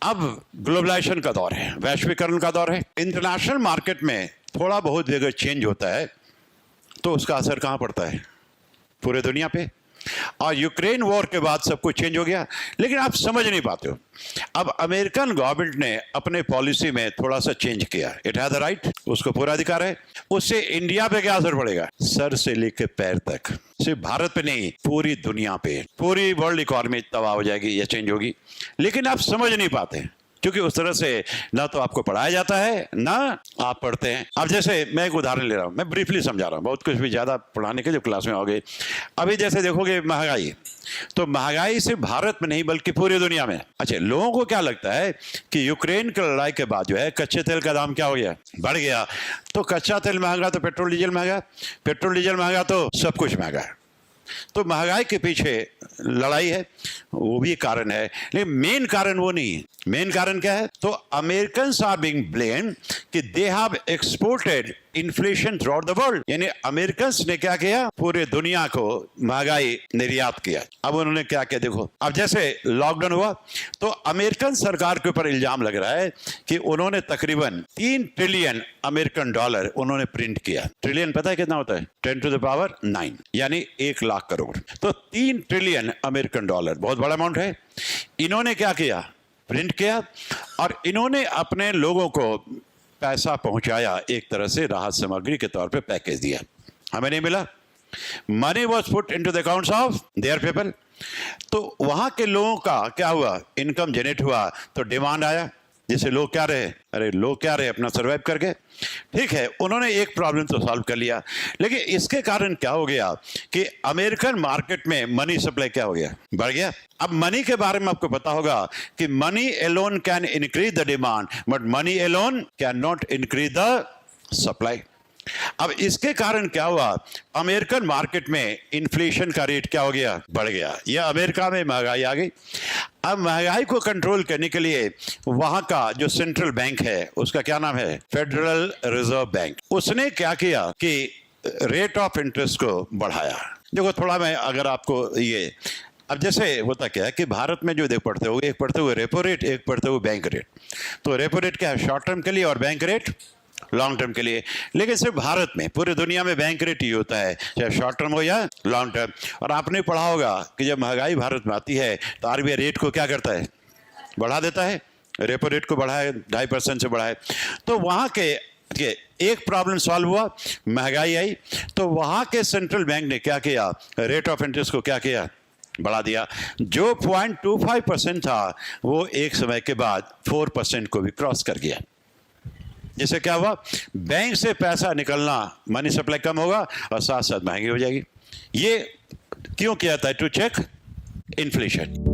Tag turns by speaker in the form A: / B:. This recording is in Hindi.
A: अब ग्लोबलाइजेशन का दौर है, वैश्वीकरण का दौर है। इंटरनेशनल मार्केट में थोड़ा बहुत भी अगर चेंज होता है तो उसका असर कहाँ पड़ता है? पूरे दुनिया पे। और यूक्रेन वॉर के बाद सब कुछ चेंज हो गया, लेकिन आप समझ नहीं पाते हो। अब अमेरिकन गवर्नमेंट ने अपने पॉलिसी में थोड़ा सा चेंज किया, इट हैज द राइट, उसको पूरा अधिकार है। उससे इंडिया पे क्या असर पड़ेगा? सर से लेकर पैर तक, सिर्फ भारत पे नहीं, पूरी दुनिया पे, पूरी वर्ल्ड इकोनॉमी तबाह हो जाएगी या चेंज होगी। लेकिन आप समझ नहीं पाते क्योंकि उस तरह से ना तो आपको पढ़ाया जाता है ना आप पढ़ते हैं। अब जैसे मैं एक उदाहरण ले रहा हूं, मैं ब्रीफली समझा रहा हूं, बहुत कुछ भी ज्यादा पढ़ाने के जो क्लास में आओगे। अभी जैसे देखोगे महंगाई, तो महंगाई सिर्फ भारत में नहीं बल्कि पूरी दुनिया में। अच्छा, लोगों को क्या लगता है कि यूक्रेन की लड़ाई के बाद जो है कच्चे तेल का दाम क्या हो गया? बढ़ गया। तो कच्चा तेल महंगा तो पेट्रोल डीजल महंगा, पेट्रोल डीजल महंगा तो सब कुछ महंगा है। तो महंगाई के पीछे लड़ाई है, वो भी कारण है, लेकिन मेन कारण वो नहीं है। मेन कारण क्या है? तो अमेरिकन्स आर बीइंग ब्लेम्ड कि they have exported inflation through out the world. यानी अमेरिकन्स ने क्या किया? पूरे दुनिया को महंगाई निर्यात किया। अब उन्होंने क्या किया देखो, अब जैसे लॉकडाउन हुआ तो अमेरिकन सरकार के ऊपर इल्जाम लग रहा है कि उन्होंने तकरीबन 3 ट्रिलियन अमेरिकन डॉलर उन्होंने प्रिंट किया। ट्रिलियन पता है कितना होता है? 10 टू द पावर 9, यानी 1 लाख करोड़। तो 3 ट्रिलियन अमेरिकन डॉलर बहुत बड़ा अमाउंट है। इन्होंने क्या किया? प्रिंट किया और इन्होंने अपने लोगों को पैसा पहुंचाया, एक तरह से राहत सामग्री के तौर पे पैकेज दिया। हमें नहीं मिला, money was put into the accounts of their people. तो वहां के लोगों का क्या हुआ? इनकम जनरेट हुआ, तो डिमांड आया, जैसे लोग क्या रहे, अरे लोग क्या रहे, अपना सर्वाइव करके। ठीक है, उन्होंने एक प्रॉब्लम तो सॉल्व कर लिया, लेकिन इसके कारण क्या हो गया कि अमेरिकन मार्केट में मनी सप्लाई क्या हो गया? बढ़ गया। अब मनी के बारे में आपको पता होगा कि money alone can increase the demand, but money alone can not increase the supply. अब इसके कारण क्या हुआ? अमेरिकन मार्केट में इन्फ्लेशन का रेट क्या हो गया? बढ़ गया। यह अमेरिका में महंगाई आ गई। अब महंगाई को कंट्रोल करने के लिए वहां का जो सेंट्रल बैंक है, उसका क्या नाम है? Federal reserve bank. उसने क्या किया कि रेट ऑफ इंटरेस्ट को बढ़ाया। देखो थोड़ा मैं अगर आपको ये, अब जैसे होता क्या है कि भारत में जो देख पढ़ते हो, एक पढ़ते हुए रेपो रेट, एक पढ़ते हुए बैंक रेट। तो रेपो रेट क्या है? शॉर्ट टर्म के लिए, और बैंक रेट लॉन्ग टर्म के लिए। लेकिन सिर्फ भारत में, पूरी दुनिया में बैंक रेट ही होता है, चाहे शॉर्ट टर्म हो या लॉन्ग टर्म। और आपने पढ़ा होगा कि जब महंगाई भारत में आती है तो आरबीआई रेट को क्या करता है? बढ़ा देता है। रेपो रेट को बढ़ाए, 2.5% से बढ़ाए। तो वहाँ के एक प्रॉब्लम सॉल्व हुआ, महंगाई आई, तो वहाँ के सेंट्रल बैंक ने क्या किया? रेट ऑफ इंटरेस्ट को क्या किया? बढ़ा दिया। जो 0.25% था वो एक समय के बाद 4% को भी क्रॉस कर गया। जिससे क्या हुआ? बैंक से पैसा निकलना, मनी सप्लाई कम होगा और साथ साथ महंगी हो जाएगी। ये क्यों किया था? To check inflation.